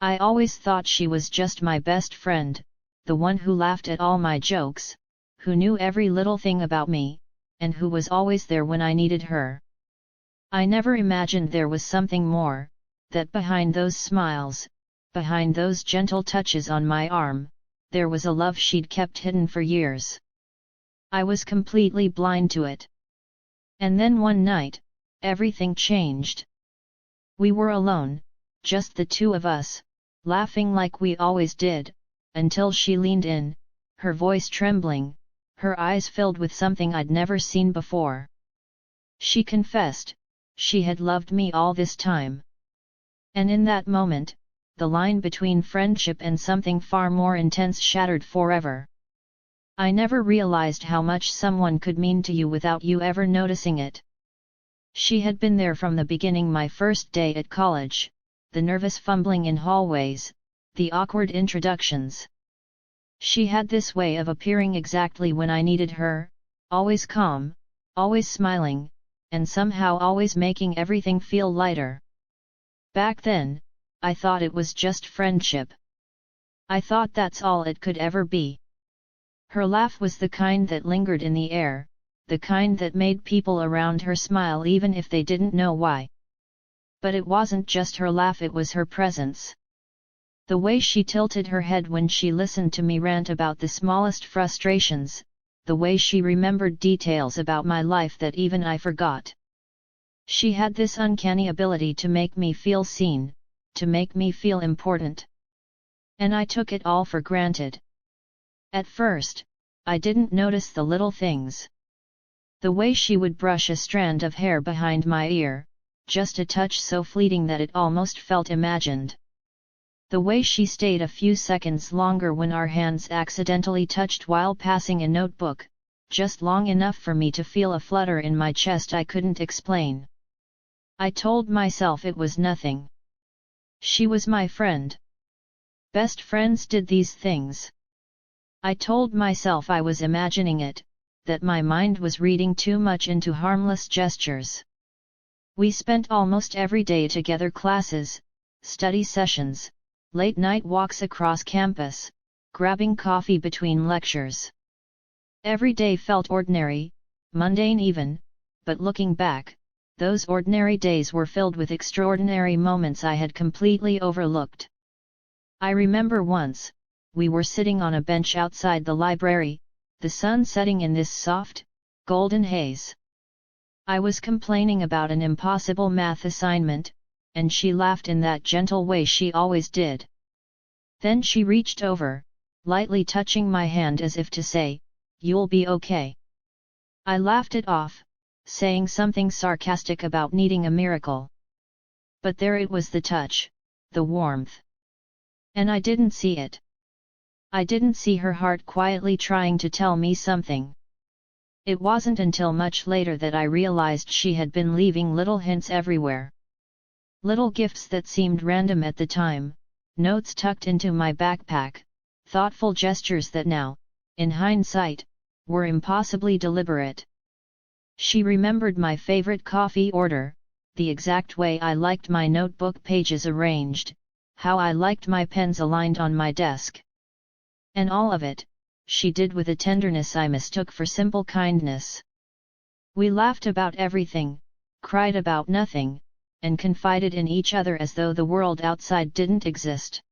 I always thought she was just my best friend, the one who laughed at all my jokes, who knew every little thing about me, and who was always there when I needed her. I never imagined there was something more, that behind those smiles, behind those gentle touches on my arm, there was a love she'd kept hidden for years. I was completely blind to it. And then one night, everything changed. We were alone, just the two of us, laughing like we always did, until she leaned in, her voice trembling, her eyes filled with something I'd never seen before. She confessed, she had loved me all this time. And in that moment, the line between friendship and something far more intense shattered forever. I never realized how much someone could mean to you without you ever noticing it. She had been there from the beginning, my first day at college, the nervous fumbling in hallways, the awkward introductions. She had this way of appearing exactly when I needed her, always calm, always smiling, and somehow always making everything feel lighter. Back then, I thought it was just friendship. I thought that's all it could ever be. Her laugh was the kind that lingered in the air, the kind that made people around her smile even if they didn't know why. But it wasn't just her laugh, it was her presence. The way she tilted her head when she listened to me rant about the smallest frustrations, the way she remembered details about my life that even I forgot. She had this uncanny ability to make me feel seen, to make me feel important. And I took it all for granted. At first, I didn't notice the little things. The way she would brush a strand of hair behind my ear, just a touch so fleeting that it almost felt imagined. The way she stayed a few seconds longer when our hands accidentally touched while passing a notebook, just long enough for me to feel a flutter in my chest I couldn't explain. I told myself it was nothing. She was my friend. Best friends did these things. I told myself I was imagining it, that my mind was reading too much into harmless gestures. We spent almost every day together, classes, study sessions, late-night walks across campus, grabbing coffee between lectures. Every day felt ordinary, mundane even, but looking back, those ordinary days were filled with extraordinary moments I had completely overlooked. I remember once, we were sitting on a bench outside the library, the sun setting in this soft, golden haze. I was complaining about an impossible math assignment, and she laughed in that gentle way she always did. Then she reached over, lightly touching my hand as if to say, "You'll be okay." I laughed it off, saying something sarcastic about needing a miracle. But there it was, the touch, the warmth. And I didn't see it. I didn't see her heart quietly trying to tell me something. It wasn't until much later that I realized she had been leaving little hints everywhere. Little gifts that seemed random at the time, notes tucked into my backpack, thoughtful gestures that now, in hindsight, were impossibly deliberate. She remembered my favorite coffee order, the exact way I liked my notebook pages arranged, how I liked my pens aligned on my desk. And all of it, she did with a tenderness I mistook for simple kindness. We laughed about everything, cried about nothing, and confided in each other as though the world outside didn't exist.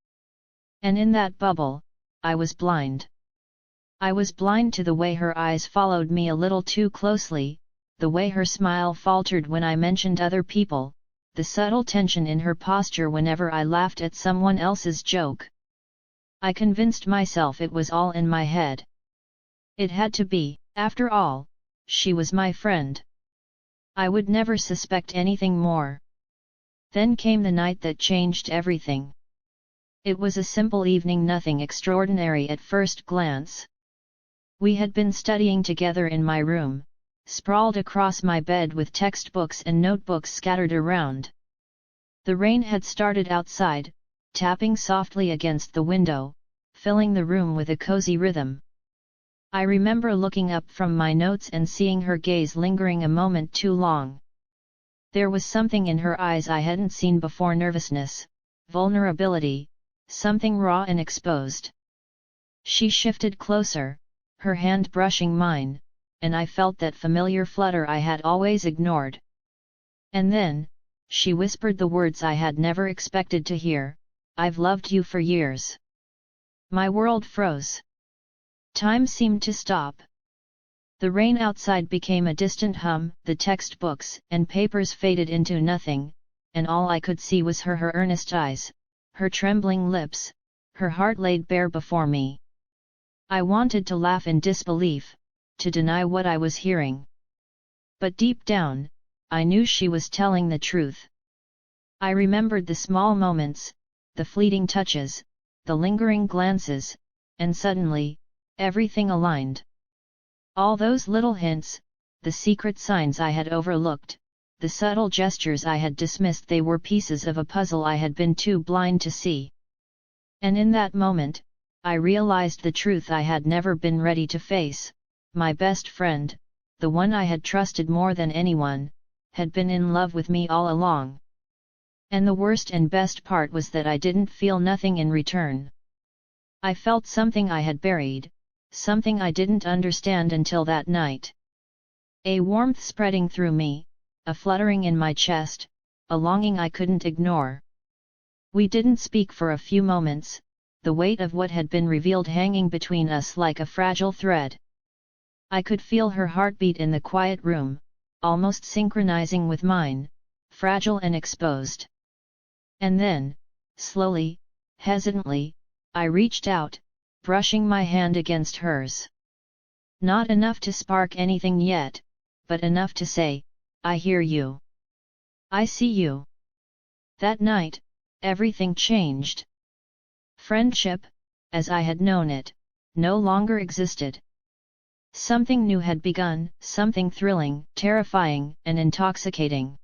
And in that bubble, I was blind. I was blind to the way her eyes followed me a little too closely, the way her smile faltered when I mentioned other people, the subtle tension in her posture whenever I laughed at someone else's joke. I convinced myself it was all in my head. It had to be, after all, she was my friend. I would never suspect anything more. Then came the night that changed everything. It was a simple evening, nothing extraordinary at first glance. We had been studying together in my room, sprawled across my bed with textbooks and notebooks scattered around. The rain had started outside, tapping softly against the window, filling the room with a cozy rhythm. I remember looking up from my notes and seeing her gaze lingering a moment too long. There was something in her eyes I hadn't seen before, nervousness, vulnerability, something raw and exposed. She shifted closer, her hand brushing mine, and I felt that familiar flutter I had always ignored. And then, she whispered the words I had never expected to hear, "I've loved you for years." My world froze. Time seemed to stop. The rain outside became a distant hum, the textbooks and papers faded into nothing, and all I could see was her earnest eyes, her trembling lips, her heart laid bare before me. I wanted to laugh in disbelief, to deny what I was hearing. But deep down, I knew she was telling the truth. I remembered the small moments, the fleeting touches, the lingering glances, and suddenly, everything aligned. All those little hints, the secret signs I had overlooked, the subtle gestures I had dismissed, they were pieces of a puzzle I had been too blind to see. And in that moment, I realized the truth I had never been ready to face: my best friend, the one I had trusted more than anyone, had been in love with me all along. And the worst and best part was that I didn't feel nothing in return. I felt something I had buried, something I didn't understand until that night. A warmth spreading through me, a fluttering in my chest, a longing I couldn't ignore. We didn't speak for a few moments, the weight of what had been revealed hanging between us like a fragile thread. I could feel her heartbeat in the quiet room, almost synchronizing with mine, fragile and exposed. And then, slowly, hesitantly, I reached out, brushing my hand against hers. Not enough to spark anything yet, but enough to say, "I hear you. I see you." That night, everything changed. Friendship, as I had known it, no longer existed. Something new had begun, something thrilling, terrifying, and intoxicating.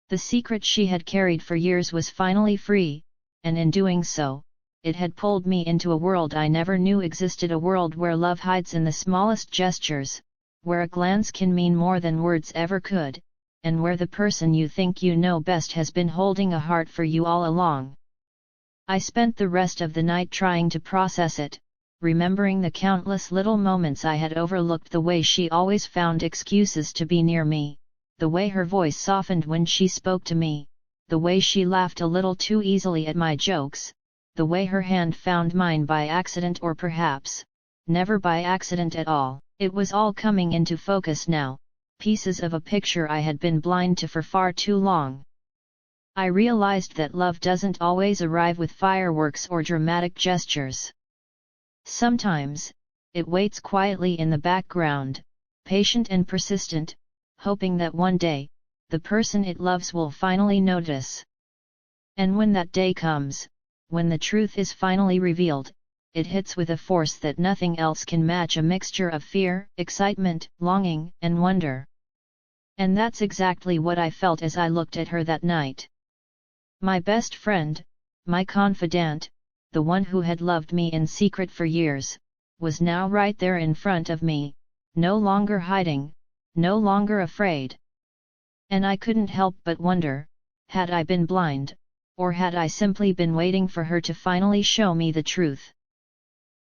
The secret she had carried for years was finally free, and in doing so, it had pulled me into a world I never knew existed, a world where love hides in the smallest gestures, where a glance can mean more than words ever could, and where the person you think you know best has been holding a heart for you all along. I spent the rest of the night trying to process it, remembering the countless little moments I had overlooked, the way she always found excuses to be near me, the way her voice softened when she spoke to me, the way she laughed a little too easily at my jokes, the way her hand found mine by accident, or perhaps, never by accident at all. It was all coming into focus now, pieces of a picture I had been blind to for far too long. I realized that love doesn't always arrive with fireworks or dramatic gestures. Sometimes, it waits quietly in the background, patient and persistent, hoping that one day, the person it loves will finally notice. And when that day comes, when the truth is finally revealed, it hits with a force that nothing else can match, a mixture of fear, excitement, longing, and wonder. And that's exactly what I felt as I looked at her that night. My best friend, my confidant, the one who had loved me in secret for years, was now right there in front of me, no longer hiding, no longer afraid. And I couldn't help but wonder, had I been blind, or had I simply been waiting for her to finally show me the truth?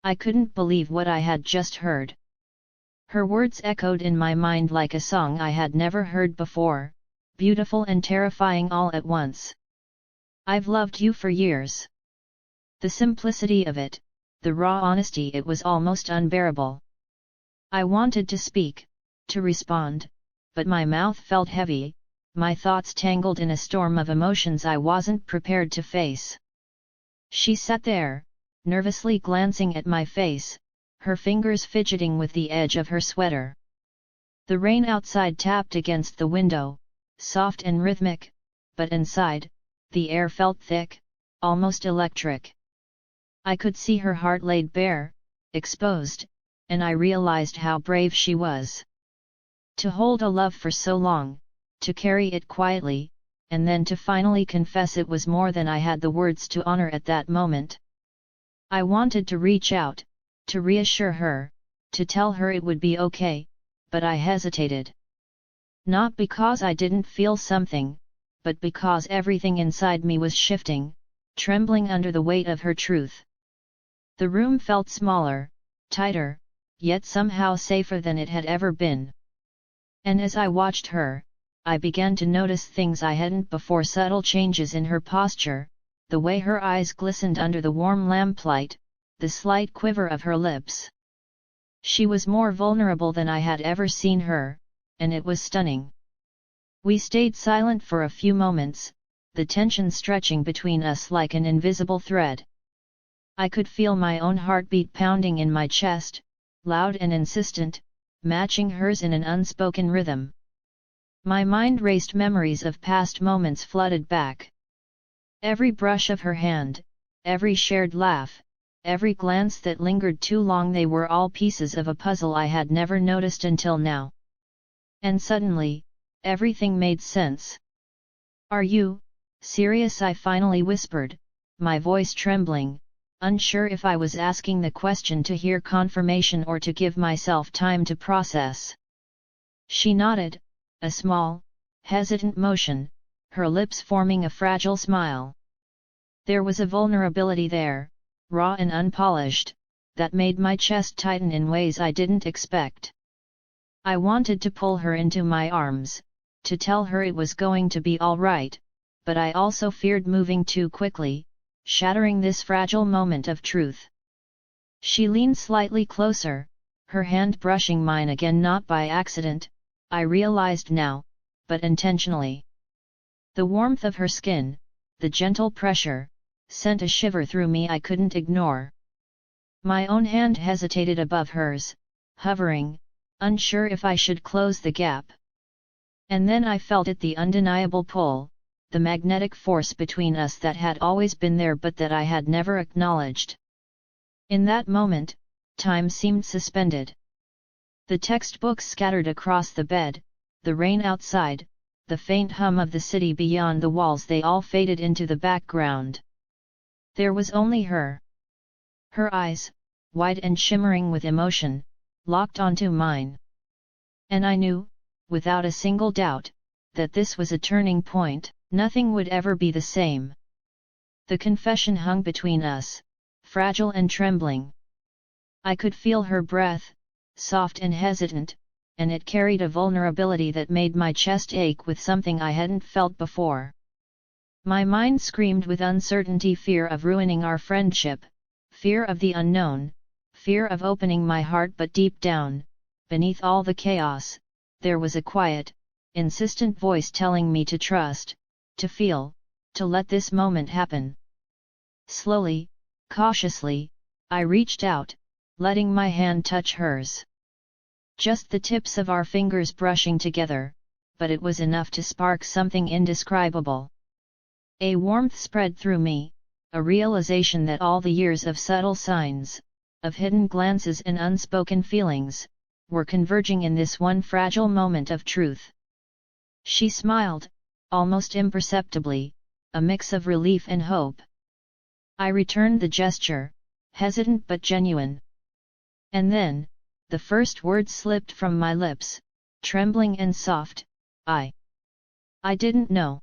I couldn't believe what I had just heard. Her words echoed in my mind like a song I had never heard before, beautiful and terrifying all at once. "I've loved you for years." The simplicity of it, the raw honesty, it was almost unbearable. I wanted to speak, to respond, but my mouth felt heavy, my thoughts tangled in a storm of emotions I wasn't prepared to face. She sat there, nervously glancing at my face, her fingers fidgeting with the edge of her sweater. The rain outside tapped against the window, soft and rhythmic, but inside, the air felt thick, almost electric. I could see her heart laid bare, exposed, and I realized how brave she was. To hold a love for so long, to carry it quietly, and then to finally confess it was more than I had the words to honor at that moment. I wanted to reach out, to reassure her, to tell her it would be okay, but I hesitated. Not because I didn't feel something, but because everything inside me was shifting, trembling under the weight of her truth. The room felt smaller, tighter, yet somehow safer than it had ever been. And as I watched her, I began to notice things I hadn't before: subtle changes in her posture, the way her eyes glistened under the warm lamplight, the slight quiver of her lips. She was more vulnerable than I had ever seen her, and it was stunning. We stayed silent for a few moments, the tension stretching between us like an invisible thread. I could feel my own heartbeat pounding in my chest, loud and insistent, matching hers in an unspoken rhythm. My mind raced, memories of past moments flooded back. Every brush of her hand, every shared laugh, every glance that lingered too long, they were all pieces of a puzzle I had never noticed until now. And suddenly, everything made sense. "Are you serious?" I finally whispered, my voice trembling, unsure if I was asking the question to hear confirmation or to give myself time to process. She nodded, a small, hesitant motion, her lips forming a fragile smile. There was a vulnerability there, raw and unpolished, that made my chest tighten in ways I didn't expect. I wanted to pull her into my arms, to tell her it was going to be all right, but I also feared moving too quickly, shattering this fragile moment of truth. She leaned slightly closer, her hand brushing mine again, not by accident, I realized now, but intentionally. The warmth of her skin, the gentle pressure, sent a shiver through me I couldn't ignore. My own hand hesitated above hers, hovering, unsure if I should close the gap. And then I felt it, the undeniable pull, the magnetic force between us that had always been there but that I had never acknowledged. In that moment, time seemed suspended. The textbooks scattered across the bed, the rain outside, the faint hum of the city beyond the walls, they all faded into the background. There was only her. Her eyes, wide and shimmering with emotion, locked onto mine. And I knew, without a single doubt, that this was a turning point. Nothing would ever be the same. The confession hung between us, fragile and trembling. I could feel her breath, soft and hesitant, and it carried a vulnerability that made my chest ache with something I hadn't felt before. My mind screamed with uncertainty, fear of ruining our friendship, fear of the unknown, fear of opening my heart, but deep down, beneath all the chaos, there was a quiet, insistent voice telling me to trust, to feel, to let this moment happen. Slowly, cautiously, I reached out, letting my hand touch hers. Just the tips of our fingers brushing together, but it was enough to spark something indescribable. A warmth spread through me, a realization that all the years of subtle signs, of hidden glances and unspoken feelings, were converging in this one fragile moment of truth. She smiled, almost imperceptibly, a mix of relief and hope. I returned the gesture, hesitant but genuine. And then, the first word slipped from my lips, trembling and soft, I didn't know.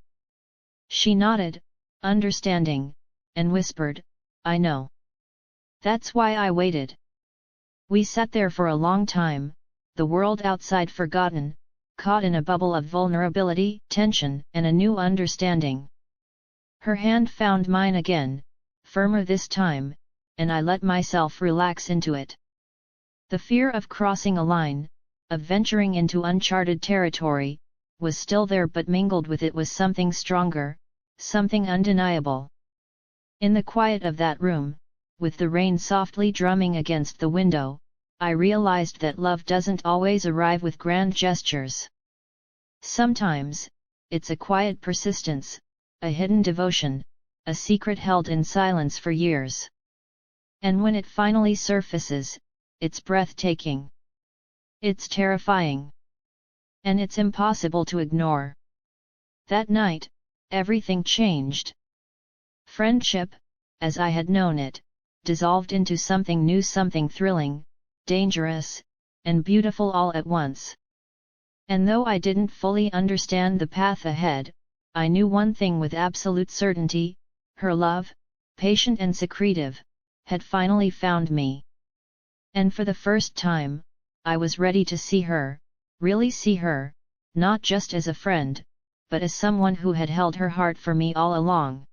She nodded, understanding, and whispered, "I know. That's why I waited." We sat there for a long time, the world outside forgotten, caught in a bubble of vulnerability, tension, and a new understanding. Her hand found mine again, firmer this time, and I let myself relax into it. The fear of crossing a line, of venturing into uncharted territory, was still there, but mingled with it was something stronger, something undeniable. In the quiet of that room, with the rain softly drumming against the window, I realized that love doesn't always arrive with grand gestures. Sometimes, it's a quiet persistence, a hidden devotion, a secret held in silence for years. And when it finally surfaces, it's breathtaking. It's terrifying. And it's impossible to ignore. That night, everything changed. Friendship, as I had known it, dissolved into something new, something thrilling, dangerous, and beautiful all at once. And though I didn't fully understand the path ahead, I knew one thing with absolute certainty: her love, patient and secretive, had finally found me. And for the first time, I was ready to see her, really see her, not just as a friend, but as someone who had held her heart for me all along.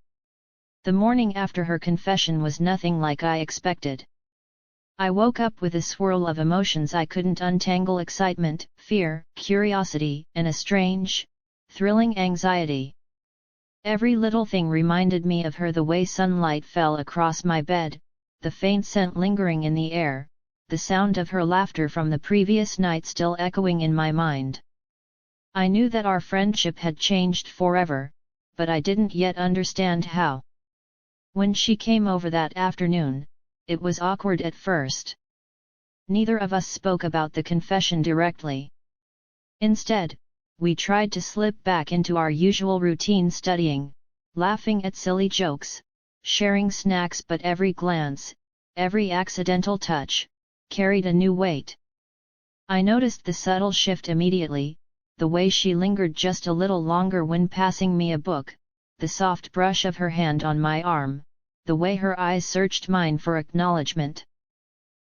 The morning after her confession was nothing like I expected. I woke up with a swirl of emotions I couldn't untangle: excitement, fear, curiosity, and a strange, thrilling anxiety. Every little thing reminded me of her: the way sunlight fell across my bed, the faint scent lingering in the air, the sound of her laughter from the previous night still echoing in my mind. I knew that our friendship had changed forever, but I didn't yet understand how. When she came over that afternoon, it was awkward at first. Neither of us spoke about the confession directly. Instead, we tried to slip back into our usual routine: studying, laughing at silly jokes, sharing snacks. But every glance, every accidental touch, carried a new weight. I noticed the subtle shift immediately: the way she lingered just a little longer when passing me a book, the soft brush of her hand on my arm, the way her eyes searched mine for acknowledgement.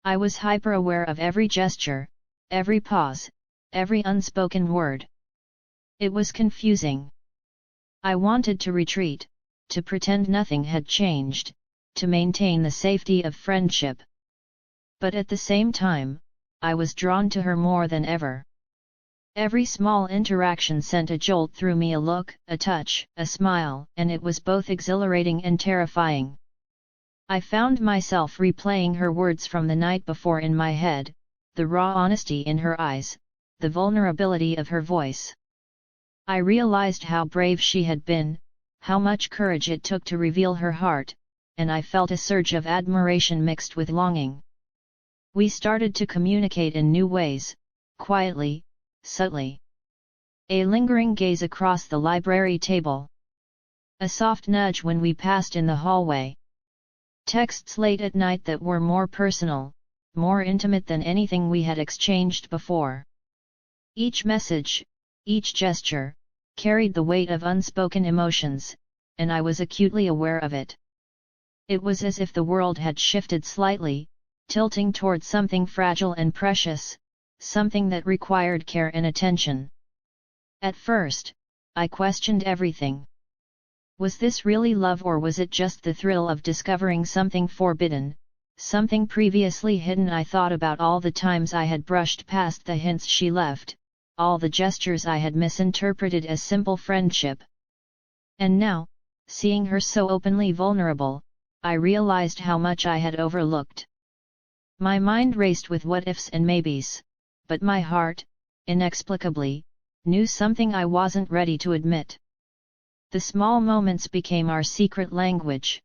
I was hyper-aware of every gesture, every pause, every unspoken word. It was confusing. I wanted to retreat, to pretend nothing had changed, to maintain the safety of friendship. But at the same time, I was drawn to her more than ever. Every small interaction sent a jolt through me: a look, a touch, a smile, and it was both exhilarating and terrifying. I found myself replaying her words from the night before in my head, the raw honesty in her eyes, the vulnerability of her voice. I realized how brave she had been, how much courage it took to reveal her heart, and I felt a surge of admiration mixed with longing. We started to communicate in new ways, quietly, subtly. A lingering gaze across the library table. A soft nudge when we passed in the hallway. Texts late at night that were more personal, more intimate than anything we had exchanged before. Each message, each gesture, carried the weight of unspoken emotions, and I was acutely aware of it. It was as if the world had shifted slightly, tilting toward something fragile and precious, something that required care and attention. At first, I questioned everything. Was this really love, or was it just the thrill of discovering something forbidden, something previously hidden? I thought about all the times I had brushed past the hints she left, all the gestures I had misinterpreted as simple friendship. And now, seeing her so openly vulnerable, I realized how much I had overlooked. My mind raced with what-ifs and maybes, but my heart, inexplicably, knew something I wasn't ready to admit. The small moments became our secret language.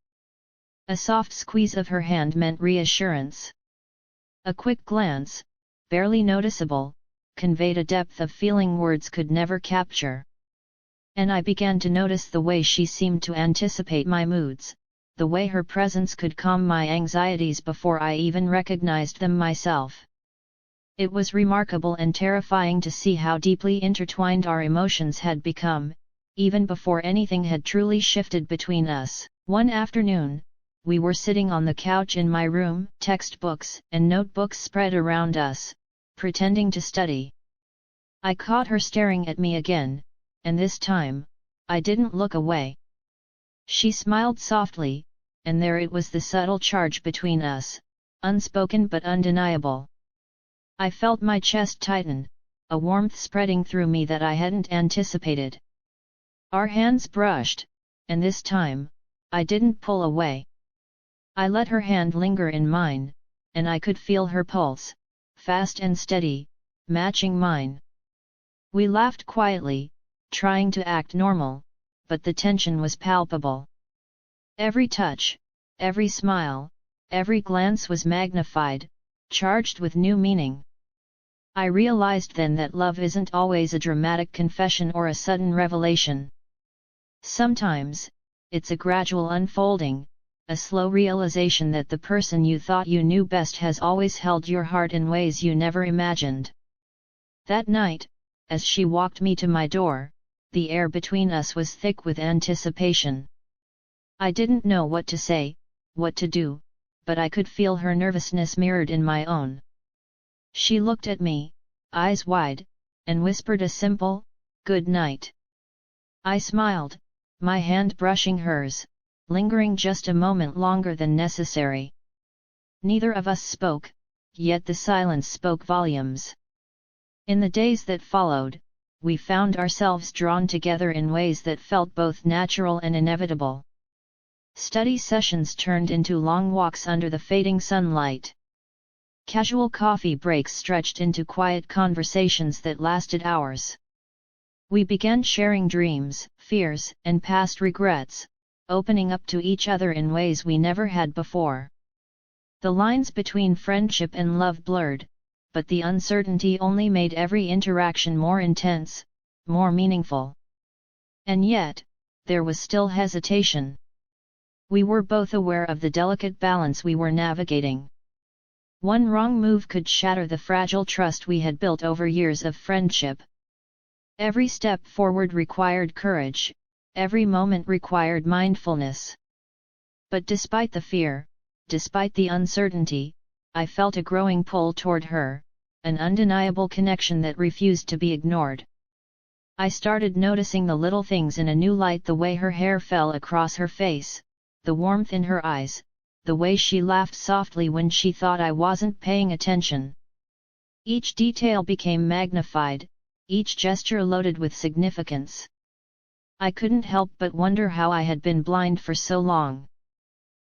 A soft squeeze of her hand meant reassurance. A quick glance, barely noticeable, conveyed a depth of feeling words could never capture. And I began to notice the way she seemed to anticipate my moods, the way her presence could calm my anxieties before I even recognized them myself. It was remarkable and terrifying to see how deeply intertwined our emotions had become, even before anything had truly shifted between us. One afternoon, we were sitting on the couch in my room, textbooks and notebooks spread around us, pretending to study. I caught her staring at me again, and this time, I didn't look away. She smiled softly, and there it was, the subtle charge between us, unspoken but undeniable. I felt my chest tighten, a warmth spreading through me that I hadn't anticipated. Our hands brushed, and this time, I didn't pull away. I let her hand linger in mine, and I could feel her pulse, fast and steady, matching mine. We laughed quietly, trying to act normal, but the tension was palpable. Every touch, every smile, every glance was magnified, charged with new meaning. I realized then that love isn't always a dramatic confession or a sudden revelation. Sometimes, it's a gradual unfolding, a slow realization that the person you thought you knew best has always held your heart in ways you never imagined. That night, as she walked me to my door, the air between us was thick with anticipation. I didn't know what to say, what to do, but I could feel her nervousness mirrored in my own. She looked at me, eyes wide, and whispered a simple, "Good night." I smiled, my hand brushing hers, lingering just a moment longer than necessary. Neither of us spoke, yet the silence spoke volumes. In the days that followed, we found ourselves drawn together in ways that felt both natural and inevitable. Study sessions turned into long walks under the fading sunlight. Casual coffee breaks stretched into quiet conversations that lasted hours. We began sharing dreams, fears, and past regrets, opening up to each other in ways we never had before. The lines between friendship and love blurred, but the uncertainty only made every interaction more intense, more meaningful. And yet, there was still hesitation. We were both aware of the delicate balance we were navigating. One wrong move could shatter the fragile trust we had built over years of friendship. Every step forward required courage, every moment required mindfulness. But despite the fear, despite the uncertainty, I felt a growing pull toward her, an undeniable connection that refused to be ignored. I started noticing the little things in a new light: the way her hair fell across her face, the warmth in her eyes, the way she laughed softly when she thought I wasn't paying attention. Each detail became magnified, each gesture loaded with significance. I couldn't help but wonder how I had been blind for so long.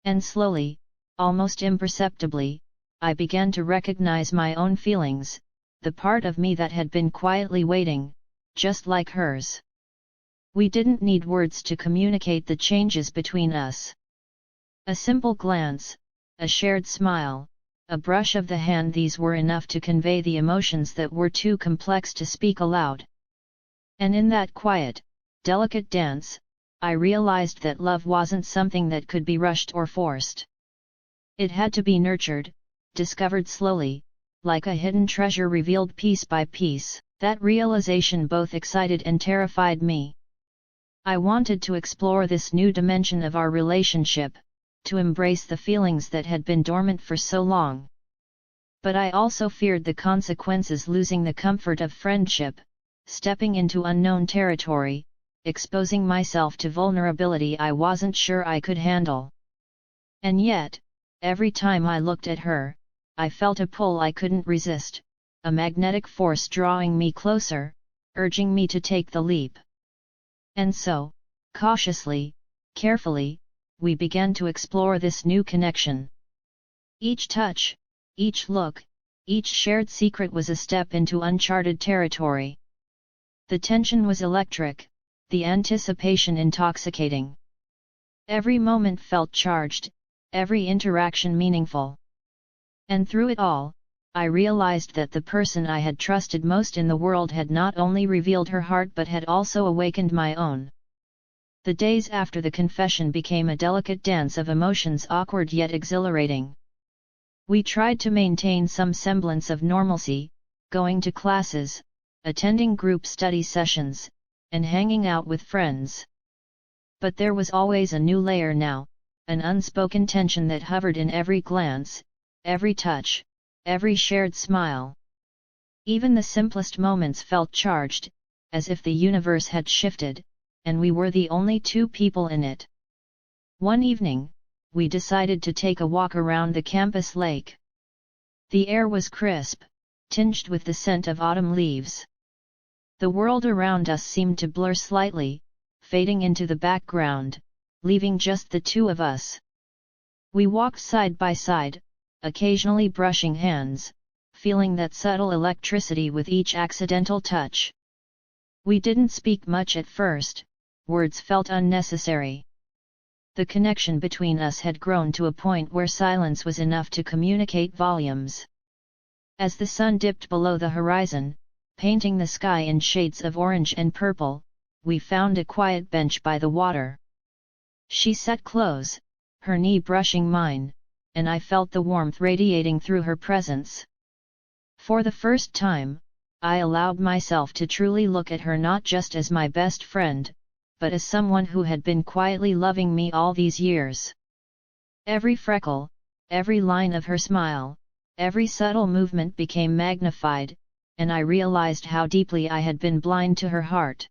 And slowly, almost imperceptibly, I began to recognize my own feelings, the part of me that had been quietly waiting, just like hers. We didn't need words to communicate the changes between us. A simple glance, a shared smile, a brush of the hand, these were enough to convey the emotions that were too complex to speak aloud. And in that quiet, delicate dance, I realized that love wasn't something that could be rushed or forced. It had to be nurtured, discovered slowly, like a hidden treasure revealed piece by piece. That realization both excited and terrified me. I wanted to explore this new dimension of our relationship, to embrace the feelings that had been dormant for so long. But I also feared the consequences: losing the comfort of friendship, stepping into unknown territory, exposing myself to vulnerability I wasn't sure I could handle. And yet, every time I looked at her, I felt a pull I couldn't resist, a magnetic force drawing me closer, urging me to take the leap. And so, cautiously, carefully, we began to explore this new connection. Each touch, each look, each shared secret was a step into uncharted territory. The tension was electric, the anticipation intoxicating. Every moment felt charged, every interaction meaningful. And through it all, I realized that the person I had trusted most in the world had not only revealed her heart but had also awakened my own. The days after the confession became a delicate dance of emotions, awkward yet exhilarating. We tried to maintain some semblance of normalcy, going to classes, attending group study sessions, and hanging out with friends. But there was always a new layer now, an unspoken tension that hovered in every glance, every touch, every shared smile. Even the simplest moments felt charged, as if the universe had shifted, and we were the only two people in it. One evening, we decided to take a walk around the campus lake. The air was crisp, tinged with the scent of autumn leaves. The world around us seemed to blur slightly, fading into the background, leaving just the two of us. We walked side by side, occasionally brushing hands, feeling that subtle electricity with each accidental touch. We didn't speak much at first, words felt unnecessary. The connection between us had grown to a point where silence was enough to communicate volumes. As the sun dipped below the horizon, painting the sky in shades of orange and purple, we found a quiet bench by the water. She sat close, her knee brushing mine, and I felt the warmth radiating through her presence. For the first time, I allowed myself to truly look at her not just as my best friend, but as someone who had been quietly loving me all these years. Every freckle, every line of her smile, every subtle movement became magnified, and I realized how deeply I had been blind to her heart.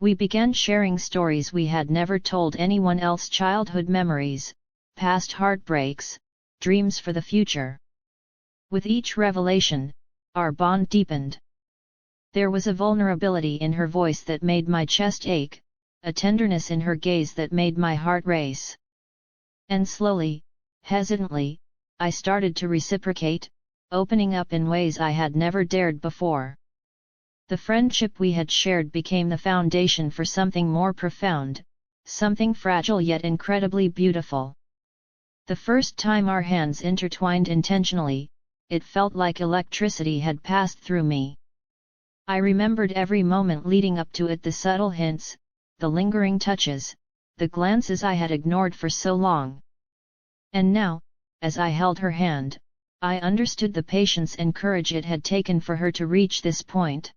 We began sharing stories we had never told anyone else, childhood memories, past heartbreaks, dreams for the future. With each revelation, our bond deepened. There was a vulnerability in her voice that made my chest ache, a tenderness in her gaze that made my heart race. And slowly, hesitantly, I started to reciprocate, opening up in ways I had never dared before. The friendship we had shared became the foundation for something more profound, something fragile yet incredibly beautiful. The first time our hands intertwined intentionally, it felt like electricity had passed through me. I remembered every moment leading up to it, the subtle hints, the lingering touches, the glances I had ignored for so long. And now, as I held her hand, I understood the patience and courage it had taken for her to reach this point.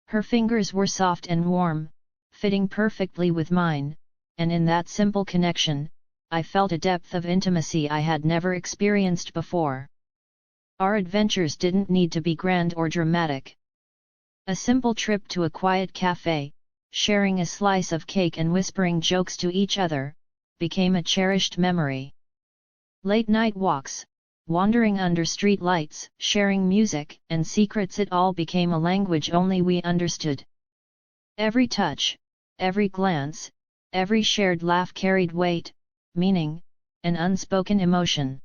Her fingers were soft and warm, fitting perfectly with mine, and in that simple connection, I felt a depth of intimacy I had never experienced before. Our adventures didn't need to be grand or dramatic. A simple trip to a quiet cafe, sharing a slice of cake and whispering jokes to each other, became a cherished memory. Late night walks, wandering under street lights, sharing music and secrets, it all became a language only we understood. Every touch, every glance, every shared laugh carried weight, meaning, and unspoken emotion.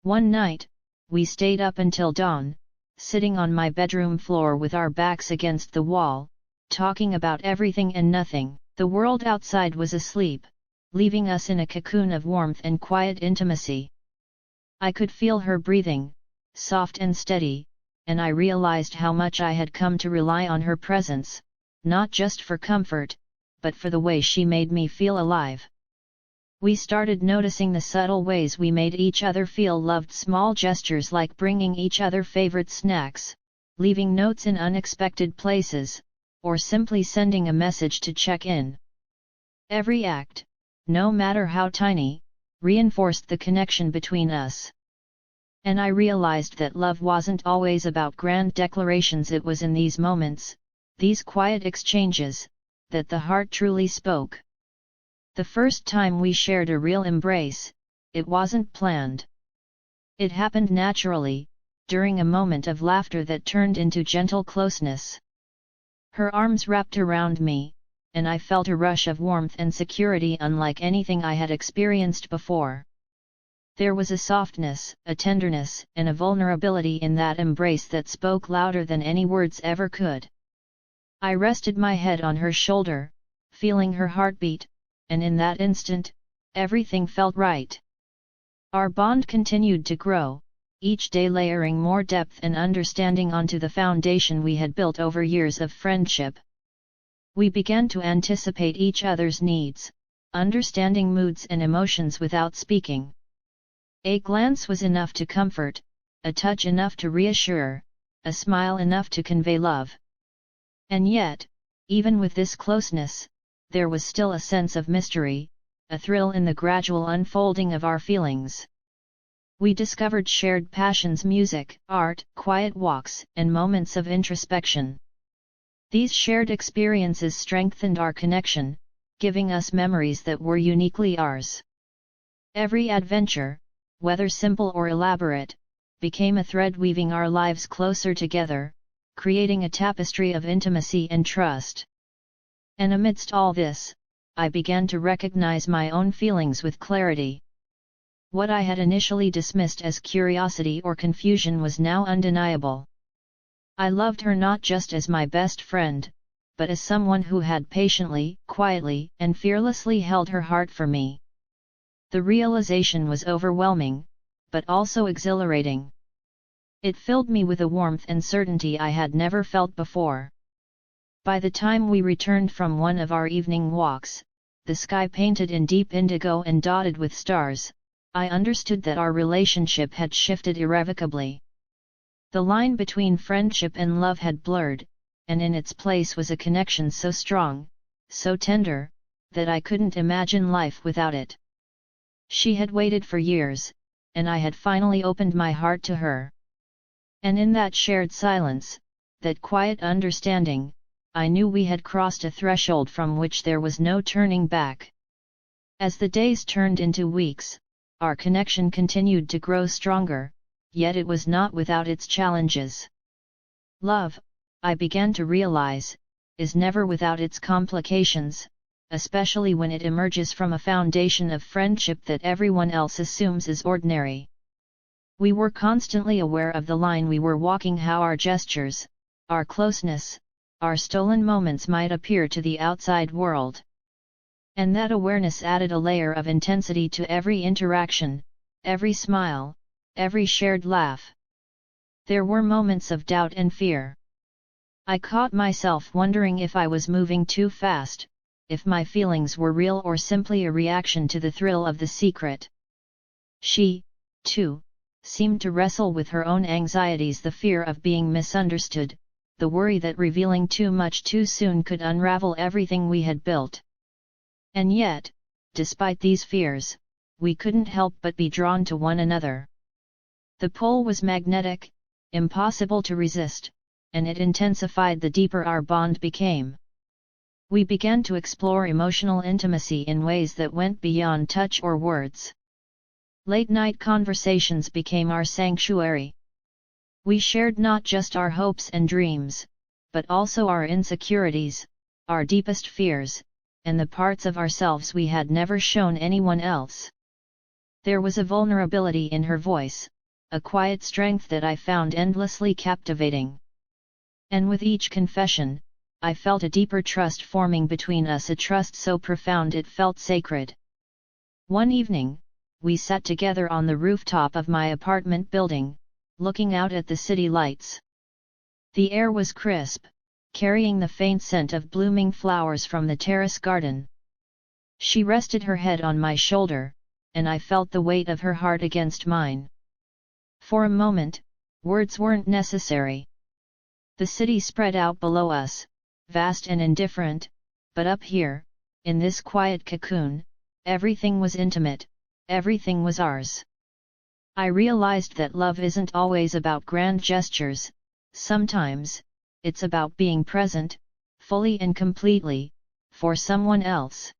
One night, we stayed up until dawn, sitting on my bedroom floor with our backs against the wall, talking about everything and nothing. The world outside was asleep, leaving us in a cocoon of warmth and quiet intimacy. I could feel her breathing, soft and steady, and I realized how much I had come to rely on her presence, not just for comfort, but for the way she made me feel alive. We started noticing the subtle ways we made each other feel loved, small gestures like bringing each other favorite snacks, leaving notes in unexpected places, or simply sending a message to check in. Every act, no matter how tiny, reinforced the connection between us. And I realized that love wasn't always about grand declarations, it was in these moments, these quiet exchanges, that the heart truly spoke. The first time we shared a real embrace, it wasn't planned. It happened naturally, during a moment of laughter that turned into gentle closeness. Her arms wrapped around me, and I felt a rush of warmth and security unlike anything I had experienced before. There was a softness, a tenderness, and a vulnerability in that embrace that spoke louder than any words ever could. I rested my head on her shoulder, feeling her heartbeat, and in that instant, everything felt right. Our bond continued to grow, each day layering more depth and understanding onto the foundation we had built over years of friendship. We began to anticipate each other's needs, understanding moods and emotions without speaking. A glance was enough to comfort, a touch enough to reassure, a smile enough to convey love. And yet, even with this closeness, there was still a sense of mystery, a thrill in the gradual unfolding of our feelings. We discovered shared passions, music, art, quiet walks, and moments of introspection. These shared experiences strengthened our connection, giving us memories that were uniquely ours. Every adventure, whether simple or elaborate, became a thread weaving our lives closer together, creating a tapestry of intimacy and trust. And amidst all this, I began to recognize my own feelings with clarity. What I had initially dismissed as curiosity or confusion was now undeniable. I loved her not just as my best friend, but as someone who had patiently, quietly, and fearlessly held her heart for me. The realization was overwhelming, but also exhilarating. It filled me with a warmth and certainty I had never felt before. By the time we returned from one of our evening walks, the sky painted in deep indigo and dotted with stars, I understood that our relationship had shifted irrevocably. The line between friendship and love had blurred, and in its place was a connection so strong, so tender, that I couldn't imagine life without it. She had waited for years, and I had finally opened my heart to her. And in that shared silence, that quiet understanding, I knew we had crossed a threshold from which there was no turning back. As the days turned into weeks, our connection continued to grow stronger, yet it was not without its challenges. Love, I began to realize, is never without its complications, especially when it emerges from a foundation of friendship that everyone else assumes is ordinary. We were constantly aware of the line we were walking, how our gestures, our closeness, our stolen moments might appear to the outside world. And that awareness added a layer of intensity to every interaction, every smile, every shared laugh. There were moments of doubt and fear. I caught myself wondering if I was moving too fast, if my feelings were real or simply a reaction to the thrill of the secret. She, too, seemed to wrestle with her own anxieties, the fear of being misunderstood, the worry that revealing too much too soon could unravel everything we had built. And yet, despite these fears, we couldn't help but be drawn to one another. The pull was magnetic, impossible to resist, and it intensified the deeper our bond became. We began to explore emotional intimacy in ways that went beyond touch or words. Late-night conversations became our sanctuary. We shared not just our hopes and dreams, but also our insecurities, our deepest fears, and the parts of ourselves we had never shown anyone else. There was a vulnerability in her voice, a quiet strength that I found endlessly captivating. And with each confession, I felt a deeper trust forming between us, a trust so profound it felt sacred. One evening, we sat together on the rooftop of my apartment building, looking out at the city lights. The air was crisp, carrying the faint scent of blooming flowers from the terrace garden. She rested her head on my shoulder, and I felt the weight of her heart against mine. For a moment, words weren't necessary. The city spread out below us, vast and indifferent, but up here, in this quiet cocoon, everything was intimate. Everything was ours. I realized that love isn't always about grand gestures, sometimes, it's about being present, fully and completely, for someone else.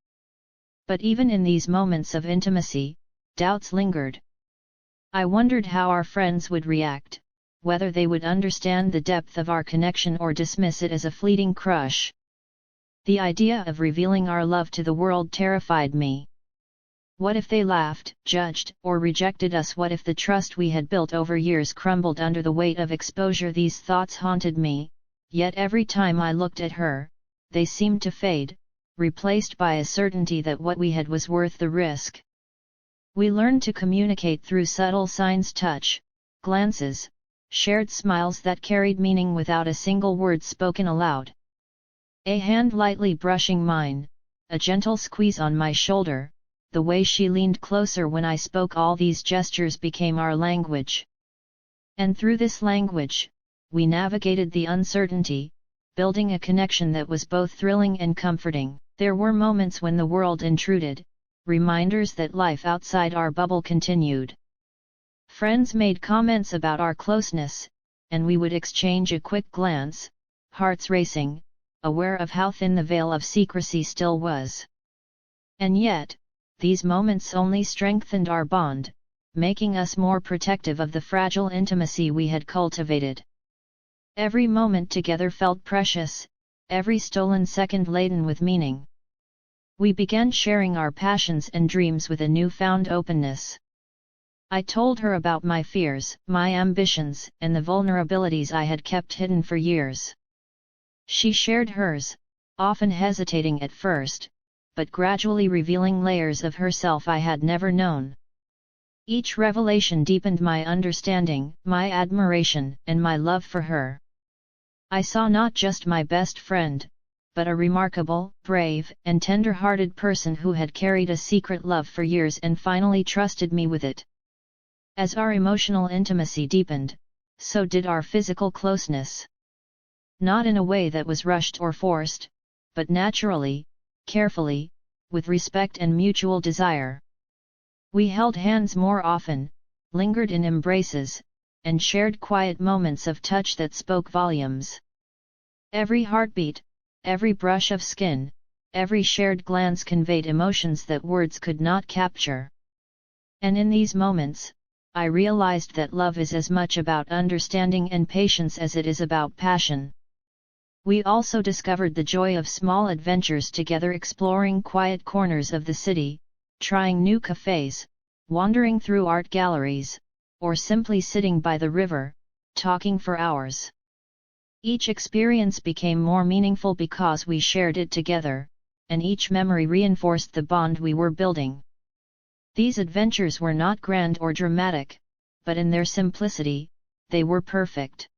But even in these moments of intimacy, doubts lingered. I wondered how our friends would react, whether they would understand the depth of our connection or dismiss it as a fleeting crush. The idea of revealing our love to the world terrified me. What if they laughed, judged, or rejected us? What if the trust we had built over years crumbled under the weight of exposure? These thoughts haunted me, yet every time I looked at her, they seemed to fade, replaced by a certainty that what we had was worth the risk. We learned to communicate through subtle signs, touch, glances, shared smiles that carried meaning without a single word spoken aloud. A hand lightly brushing mine, a gentle squeeze on my shoulder, the way she leaned closer when I spoke, all these gestures became our language. And through this language, we navigated the uncertainty, building a connection that was both thrilling and comforting. There were moments when the world intruded, reminders that life outside our bubble continued. Friends made comments about our closeness, and we would exchange a quick glance, hearts racing, aware of how thin the veil of secrecy still was. And yet, these moments only strengthened our bond, making us more protective of the fragile intimacy we had cultivated. Every moment together felt precious, every stolen second laden with meaning. We began sharing our passions and dreams with a newfound openness. I told her about my fears, my ambitions, and the vulnerabilities I had kept hidden for years. She shared hers, often hesitating at first, but gradually revealing layers of herself I had never known. Each revelation deepened my understanding, my admiration, and my love for her. I saw not just my best friend, but a remarkable, brave, and tender-hearted person who had carried a secret love for years and finally trusted me with it. As our emotional intimacy deepened, so did our physical closeness. Not in a way that was rushed or forced, but naturally, carefully, with respect and mutual desire. We held hands more often, lingered in embraces, and shared quiet moments of touch that spoke volumes. Every heartbeat, every brush of skin, every shared glance conveyed emotions that words could not capture. And in these moments, I realized that love is as much about understanding and patience as it is about passion. We also discovered the joy of small adventures together, exploring quiet corners of the city, trying new cafes, wandering through art galleries, or simply sitting by the river, talking for hours. Each experience became more meaningful because we shared it together, and each memory reinforced the bond we were building. These adventures were not grand or dramatic, but in their simplicity, they were perfect.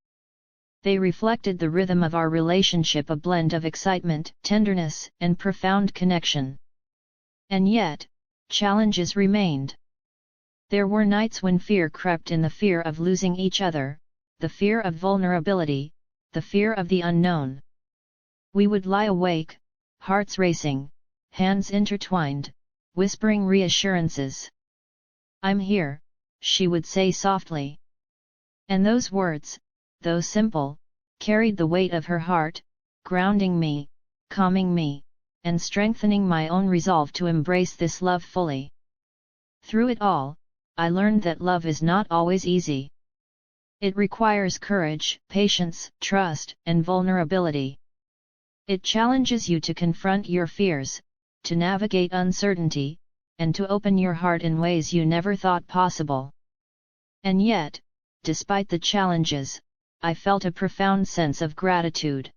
They reflected the rhythm of our relationship, a blend of excitement, tenderness, and profound connection. And yet, challenges remained. There were nights when fear crept in, the fear of losing each other, the fear of vulnerability, the fear of the unknown. We would lie awake, hearts racing, hands intertwined, whispering reassurances. "I'm here," she would say softly. And those words, though simple, carried the weight of her heart, grounding me, calming me, and strengthening my own resolve to embrace this love fully. Through it all, I learned that love is not always easy. It requires courage, patience, trust, and vulnerability. It challenges you to confront your fears, to navigate uncertainty, and to open your heart in ways you never thought possible. And yet, despite the challenges, I felt a profound sense of gratitude.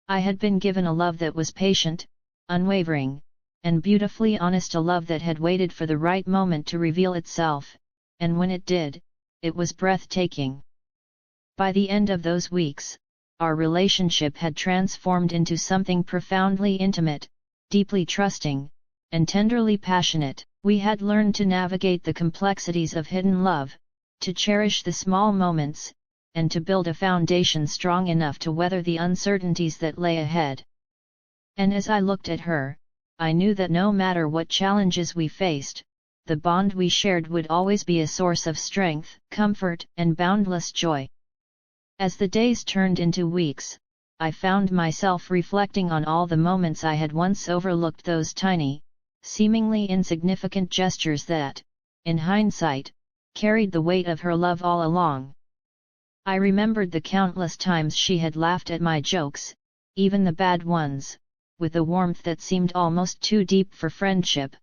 I had been given a love that was patient, unwavering, and beautifully honest, a love that had waited for the right moment to reveal itself, and when it did, it was breathtaking. By the end of those weeks, our relationship had transformed into something profoundly intimate, deeply trusting, and tenderly passionate. We had learned to navigate the complexities of hidden love, to cherish the small moments, and to build a foundation strong enough to weather the uncertainties that lay ahead. And as I looked at her, I knew that no matter what challenges we faced, the bond we shared would always be a source of strength, comfort, and boundless joy. As the days turned into weeks, I found myself reflecting on all the moments I had once overlooked, those tiny, seemingly insignificant gestures that, in hindsight, carried the weight of her love all along. I remembered the countless times she had laughed at my jokes, even the bad ones, with a warmth that seemed almost too deep for friendship.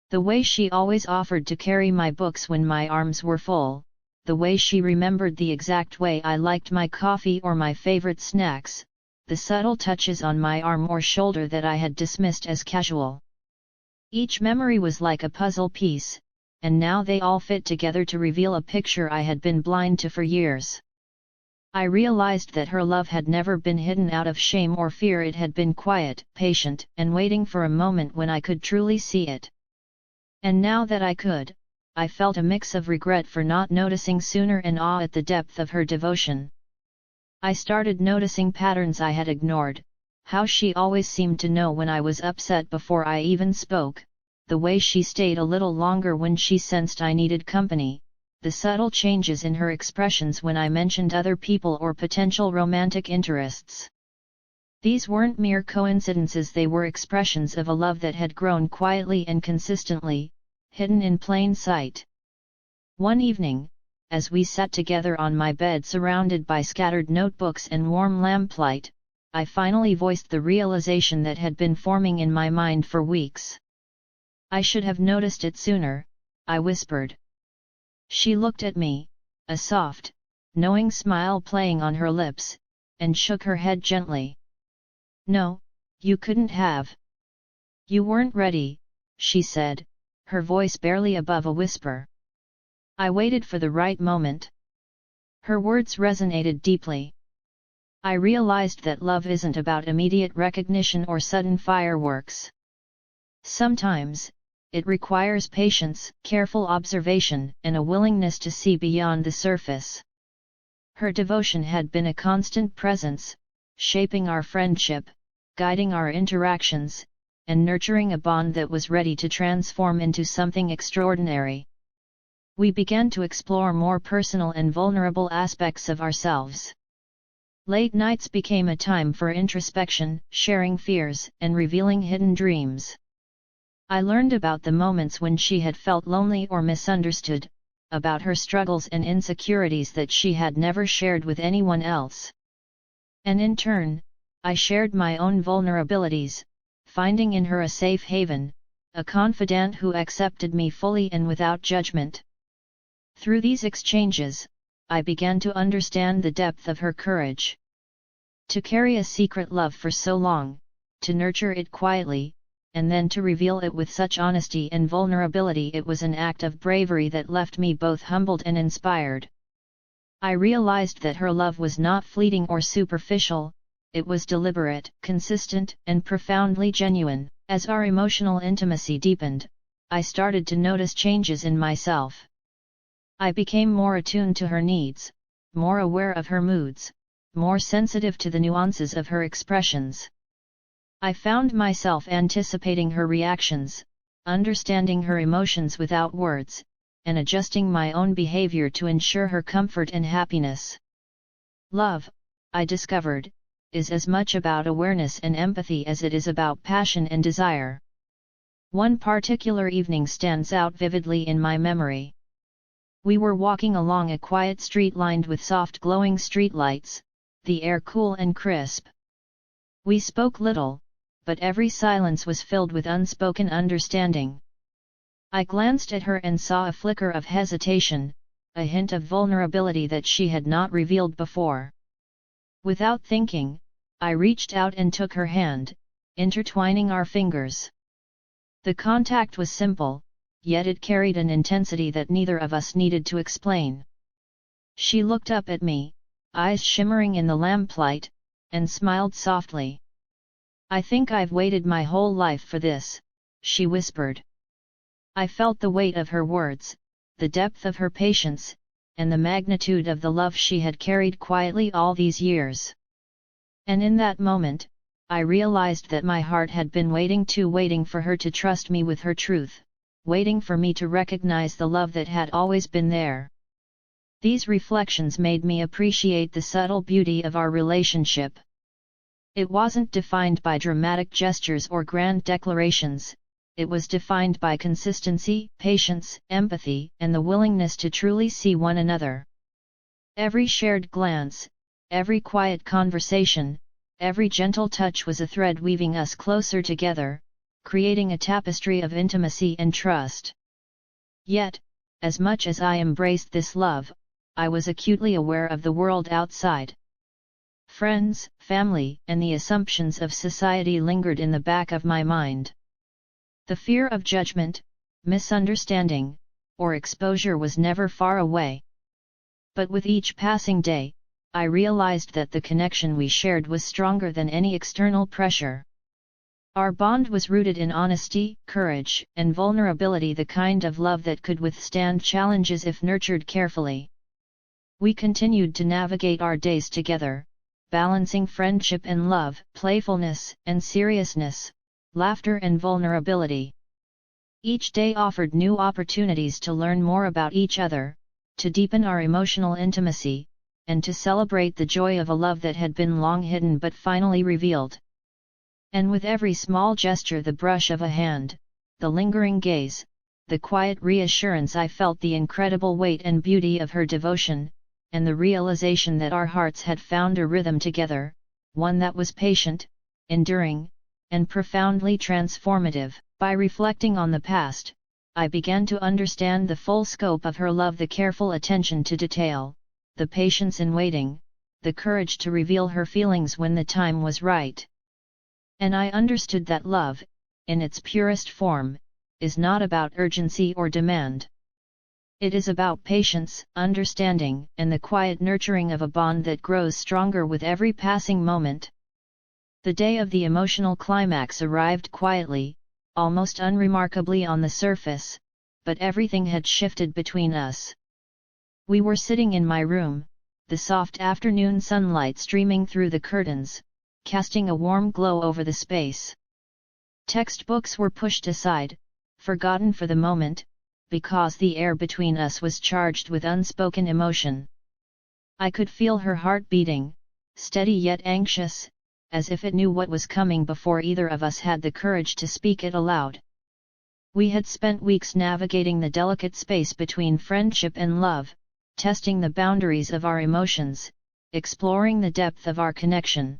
The way she always offered to carry my books when my arms were full, the way she remembered the exact way I liked my coffee or my favorite snacks, the subtle touches on my arm or shoulder that I had dismissed as casual. Each memory was like a puzzle piece, and now they all fit together to reveal a picture I had been blind to for years. I realized that her love had never been hidden out of shame or fear. It had been quiet, patient, and waiting for a moment when I could truly see it. And now that I could, I felt a mix of regret for not noticing sooner and awe at the depth of her devotion. I started noticing patterns I had ignored, how she always seemed to know when I was upset before I even spoke, the way she stayed a little longer when she sensed I needed company, the subtle changes in her expressions when I mentioned other people or potential romantic interests. These weren't mere coincidences, they were expressions of a love that had grown quietly and consistently, hidden in plain sight. One evening, as we sat together on my bed surrounded by scattered notebooks and warm lamplight, I finally voiced the realization that had been forming in my mind for weeks. "I should have noticed it sooner," I whispered. She looked at me, a soft, knowing smile playing on her lips, and shook her head gently. "No, you couldn't have. You weren't ready," she said, her voice barely above a whisper. "I waited for the right moment." Her words resonated deeply. I realized that love isn't about immediate recognition or sudden fireworks. Sometimes, it requires patience, careful observation, and a willingness to see beyond the surface. Her devotion had been a constant presence, shaping our friendship, guiding our interactions, and nurturing a bond that was ready to transform into something extraordinary. We began to explore more personal and vulnerable aspects of ourselves. Late nights became a time for introspection, sharing fears, and revealing hidden dreams. I learned about the moments when she had felt lonely or misunderstood, about her struggles and insecurities that she had never shared with anyone else. And in turn, I shared my own vulnerabilities, finding in her a safe haven, a confidant who accepted me fully and without judgment. Through these exchanges, I began to understand the depth of her courage. To carry a secret love for so long, to nurture it quietly, and then to reveal it with such honesty and vulnerability, it was an act of bravery that left me both humbled and inspired. I realized that her love was not fleeting or superficial, it was deliberate, consistent, and profoundly genuine. As our emotional intimacy deepened, I started to notice changes in myself. I became more attuned to her needs, more aware of her moods, more sensitive to the nuances of her expressions. I found myself anticipating her reactions, understanding her emotions without words, and adjusting my own behavior to ensure her comfort and happiness. Love, I discovered, is as much about awareness and empathy as it is about passion and desire. One particular evening stands out vividly in my memory. We were walking along a quiet street lined with soft glowing streetlights, the air cool and crisp. We spoke little, but every silence was filled with unspoken understanding. I glanced at her and saw a flicker of hesitation, a hint of vulnerability that she had not revealed before. Without thinking, I reached out and took her hand, intertwining our fingers. The contact was simple, yet it carried an intensity that neither of us needed to explain. She looked up at me, eyes shimmering in the lamplight, and smiled softly. "I think I've waited my whole life for this," she whispered. I felt the weight of her words, the depth of her patience, and the magnitude of the love she had carried quietly all these years. And in that moment, I realized that my heart had been waiting for her to trust me with her truth, waiting for me to recognize the love that had always been there. These reflections made me appreciate the subtle beauty of our relationship. It wasn't defined by dramatic gestures or grand declarations, it was defined by consistency, patience, empathy, and the willingness to truly see one another. Every shared glance, every quiet conversation, every gentle touch was a thread weaving us closer together, creating a tapestry of intimacy and trust. Yet, as much as I embraced this love, I was acutely aware of the world outside. Friends, family, and the assumptions of society lingered in the back of my mind. The fear of judgment, misunderstanding, or exposure was never far away. But with each passing day, I realized that the connection we shared was stronger than any external pressure. Our bond was rooted in honesty, courage, and vulnerability, the kind of love that could withstand challenges if nurtured carefully. We continued to navigate our days together, balancing friendship and love, playfulness and seriousness, laughter and vulnerability. Each day offered new opportunities to learn more about each other, to deepen our emotional intimacy, and to celebrate the joy of a love that had been long hidden but finally revealed. And with every small gesture, the brush of a hand, the lingering gaze, the quiet reassurance, I felt the incredible weight and beauty of her devotion, and the realization that our hearts had found a rhythm together, one that was patient, enduring, and profoundly transformative. By reflecting on the past, I began to understand the full scope of her love, the careful attention to detail, the patience in waiting, the courage to reveal her feelings when the time was right. And I understood that love, in its purest form, is not about urgency or demand. It is about patience, understanding, and the quiet nurturing of a bond that grows stronger with every passing moment. The day of the emotional climax arrived quietly, almost unremarkably on the surface, but everything had shifted between us. We were sitting in my room, the soft afternoon sunlight streaming through the curtains, casting a warm glow over the space. Textbooks were pushed aside, forgotten for the moment, because the air between us was charged with unspoken emotion. I could feel her heart beating, steady yet anxious, as if it knew what was coming before either of us had the courage to speak it aloud. We had spent weeks navigating the delicate space between friendship and love, testing the boundaries of our emotions, exploring the depth of our connection.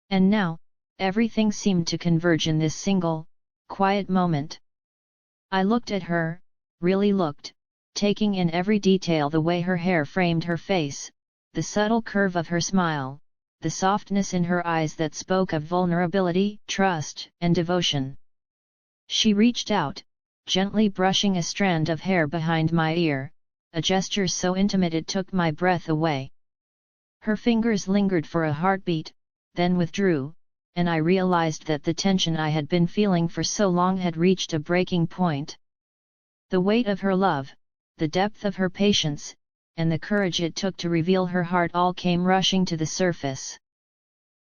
And now, everything seemed to converge in this single, quiet moment. I looked at her, really looked, taking in every detail: the way her hair framed her face, the subtle curve of her smile, the softness in her eyes that spoke of vulnerability, trust, and devotion. She reached out, gently brushing a strand of hair behind my ear, a gesture so intimate it took my breath away. Her fingers lingered for a heartbeat, then withdrew, and I realized that the tension I had been feeling for so long had reached a breaking point. The weight of her love, the depth of her patience, and the courage it took to reveal her heart all came rushing to the surface.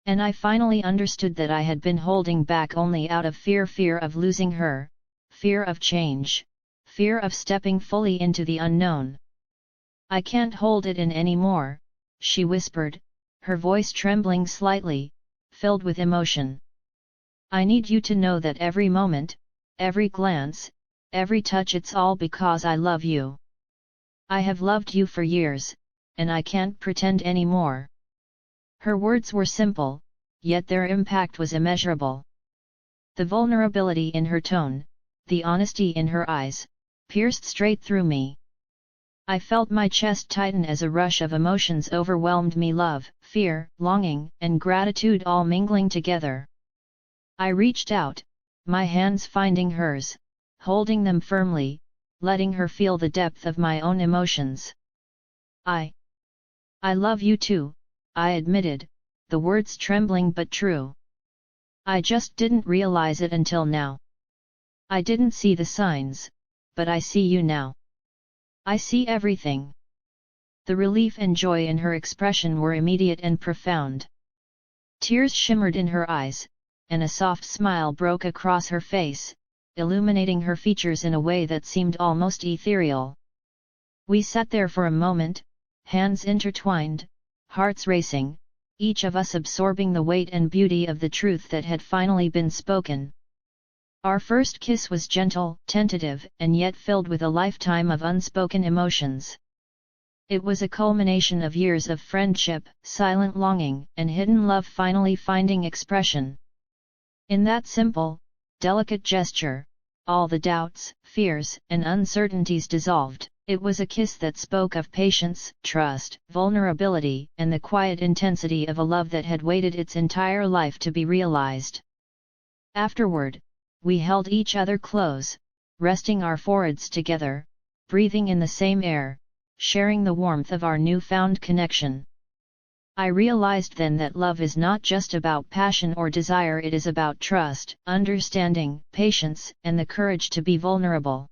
And I finally understood that I had been holding back only out of fear of losing her, fear of change, fear of stepping fully into the unknown. "I can't hold it in anymore," she whispered, her voice trembling slightly, filled with emotion. "I need you to know that every moment, every glance, every touch, it's all because I love you. I have loved you for years, and I can't pretend anymore." Her words were simple, yet their impact was immeasurable. The vulnerability in her tone, the honesty in her eyes, pierced straight through me. I felt my chest tighten as a rush of emotions overwhelmed me: love, fear, longing, and gratitude all mingling together. I reached out, my hands finding hers, holding them firmly, letting her feel the depth of my own emotions. I love you too," I admitted, the words trembling but true. "I just didn't realize it until now. I didn't see the signs, but I see you now. I see everything." The relief and joy in her expression were immediate and profound. Tears shimmered in her eyes, and a soft smile broke across her face, illuminating her features in a way that seemed almost ethereal. We sat there for a moment, hands intertwined, hearts racing, each of us absorbing the weight and beauty of the truth that had finally been spoken. Our first kiss was gentle, tentative, and yet filled with a lifetime of unspoken emotions. It was a culmination of years of friendship, silent longing, and hidden love finally finding expression. In that simple, delicate gesture, all the doubts, fears, and uncertainties dissolved. It was a kiss that spoke of patience, trust, vulnerability, and the quiet intensity of a love that had waited its entire life to be realized. Afterward, we held each other close, resting our foreheads together, breathing in the same air, sharing the warmth of our newfound connection. I realized then that love is not just about passion or desire, it is about trust, understanding, patience, and the courage to be vulnerable.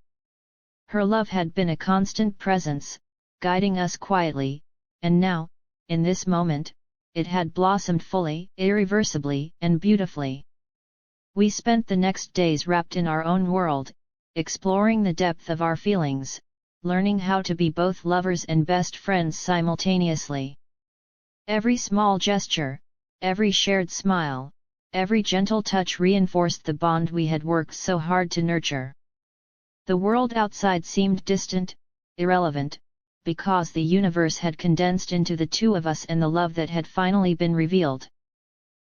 Her love had been a constant presence, guiding us quietly, and now, in this moment, it had blossomed fully, irreversibly, and beautifully. We spent the next days wrapped in our own world, exploring the depth of our feelings, learning how to be both lovers and best friends simultaneously. Every small gesture, every shared smile, every gentle touch reinforced the bond we had worked so hard to nurture. The world outside seemed distant, irrelevant, because the universe had condensed into the two of us and the love that had finally been revealed.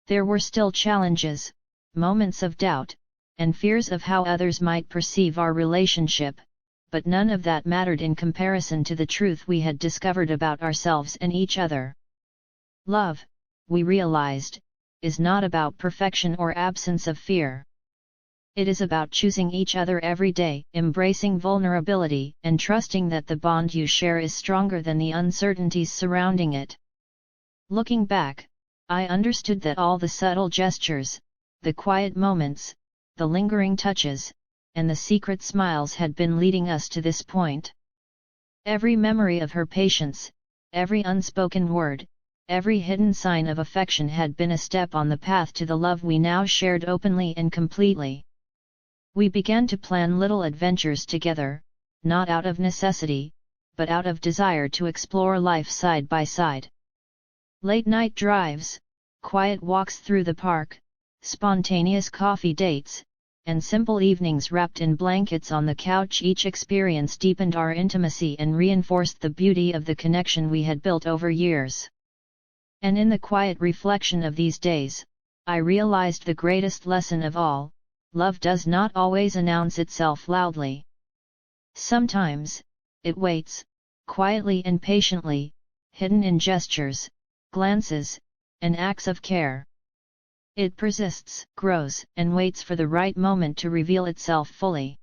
There were still challenges, moments of doubt, and fears of how others might perceive our relationship, but none of that mattered in comparison to the truth we had discovered about ourselves and each other. Love, we realized, is not about perfection or absence of fear. It is about choosing each other every day, embracing vulnerability, and trusting that the bond you share is stronger than the uncertainties surrounding it. Looking back, I understood that all the subtle gestures, the quiet moments, the lingering touches, and the secret smiles had been leading us to this point. Every memory of her patience, every unspoken word, every hidden sign of affection had been a step on the path to the love we now shared openly and completely. We began to plan little adventures together, not out of necessity, but out of desire to explore life side by side. Late-night drives, quiet walks through the park, spontaneous coffee dates, and simple evenings wrapped in blankets on the couch, each experience deepened our intimacy and reinforced the beauty of the connection we had built over years. And in the quiet reflection of these days, I realized the greatest lesson of all: love does not always announce itself loudly. Sometimes, it waits, quietly and patiently, hidden in gestures, glances, and acts of care. It persists, grows, and waits for the right moment to reveal itself fully.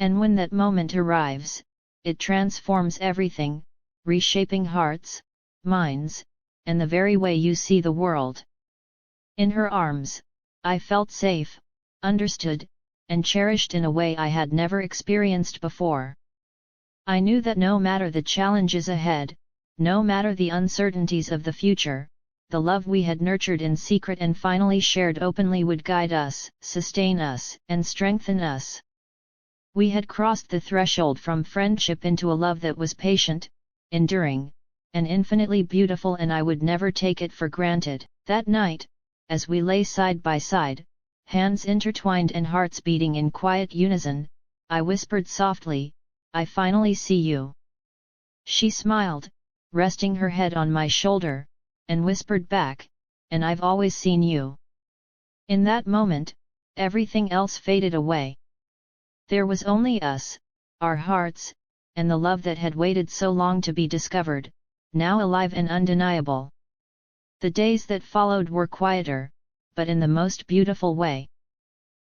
And when that moment arrives, it transforms everything, reshaping hearts, minds, and the very way you see the world. In her arms, I felt safe, understood, and cherished in a way I had never experienced before. I knew that no matter the challenges ahead, no matter the uncertainties of the future, the love we had nurtured in secret and finally shared openly would guide us, sustain us, and strengthen us. We had crossed the threshold from friendship into a love that was patient, enduring, and infinitely beautiful, and I would never take it for granted. That night, as we lay side by side, hands intertwined and hearts beating in quiet unison, I whispered softly, "I finally see you." She smiled, resting her head on my shoulder, and whispered back, "And I've always seen you." In that moment, everything else faded away. There was only us, our hearts, and the love that had waited so long to be discovered, now alive and undeniable. The days that followed were quieter, but in the most beautiful way.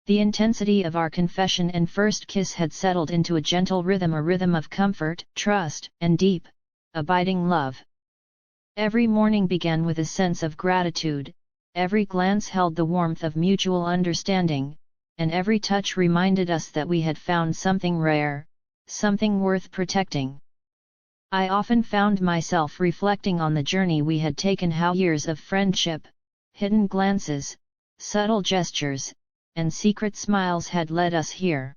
The intensity of our confession and first kiss had settled into a gentle rhythm, a rhythm of comfort, trust, and deep, abiding love. Every morning began with a sense of gratitude, every glance held the warmth of mutual understanding, and every touch reminded us that we had found something rare, something worth protecting. I often found myself reflecting on the journey we had taken, how years of friendship, hidden glances, subtle gestures, and secret smiles had led us here.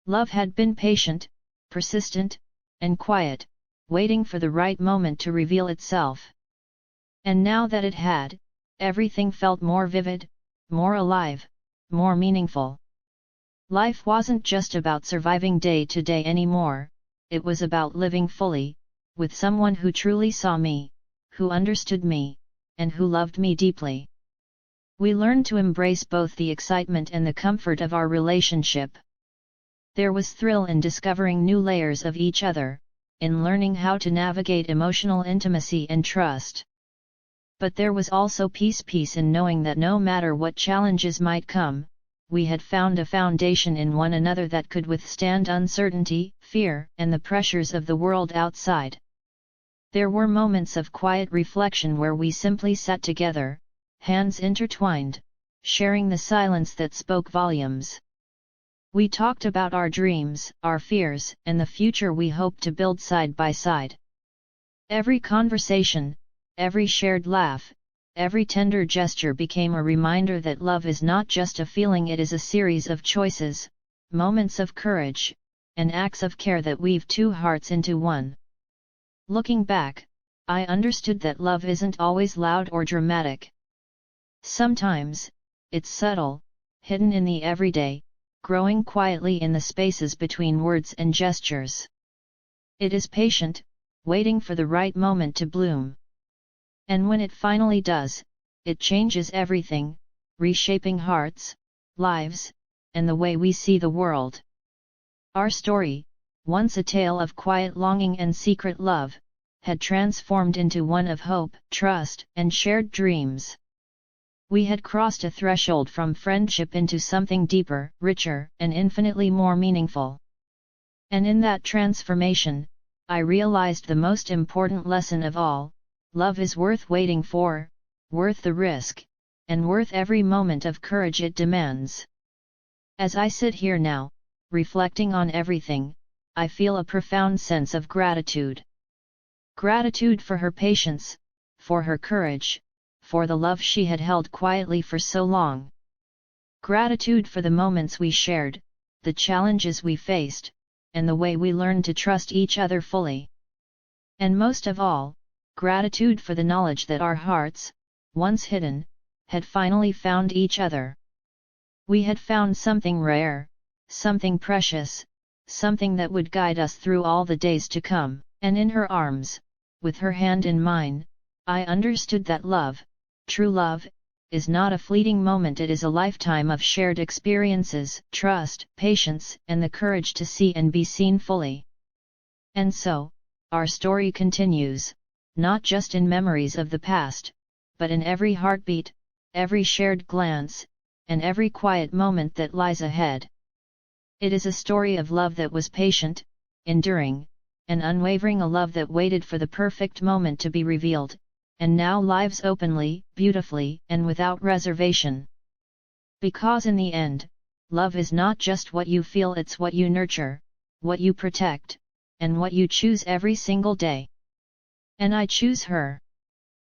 Love had been patient, persistent, and quiet, waiting for the right moment to reveal itself. And now that it had, everything felt more vivid, more alive, more meaningful. Life wasn't just about surviving day to day anymore, it was about living fully, with someone who truly saw me, who understood me, and who loved me deeply. We learned to embrace both the excitement and the comfort of our relationship. There was thrill in discovering new layers of each other, in learning how to navigate emotional intimacy and trust. But there was also peace in knowing that no matter what challenges might come, we had found a foundation in one another that could withstand uncertainty, fear, and the pressures of the world outside. There were moments of quiet reflection where we simply sat together, hands intertwined, sharing the silence that spoke volumes. We talked about our dreams, our fears, and the future we hoped to build side by side. Every conversation, every shared laugh, every tender gesture became a reminder that love is not just a feeling, it is a series of choices, moments of courage, and acts of care that weave two hearts into one. Looking back, I understood that love isn't always loud or dramatic. Sometimes, it's subtle, hidden in the everyday, growing quietly in the spaces between words and gestures. It is patient, waiting for the right moment to bloom. And when it finally does, it changes everything, reshaping hearts, lives, and the way we see the world. Our story, once a tale of quiet longing and secret love, had transformed into one of hope, trust, and shared dreams. We had crossed a threshold from friendship into something deeper, richer, and infinitely more meaningful. And in that transformation, I realized the most important lesson of all: love is worth waiting for, worth the risk, and worth every moment of courage it demands. As I sit here now, reflecting on everything, I feel a profound sense of gratitude. Gratitude for her patience, for her courage, for the love she had held quietly for so long. Gratitude for the moments we shared, the challenges we faced, and the way we learned to trust each other fully. And most of all, gratitude for the knowledge that our hearts, once hidden, had finally found each other. We had found something rare, something precious, something that would guide us through all the days to come. And in her arms, with her hand in mine, I understood that love, true love, is not a fleeting moment, it is a lifetime of shared experiences, trust, patience, and the courage to see and be seen fully. And so, our story continues, not just in memories of the past, but in every heartbeat, every shared glance, and every quiet moment that lies ahead. It is a story of love that was patient, enduring, and unwavering, a love that waited for the perfect moment to be revealed, and now lives openly, beautifully, and without reservation. Because in the end, love is not just what you feel, it's what you nurture, what you protect, and what you choose every single day. And I choose her.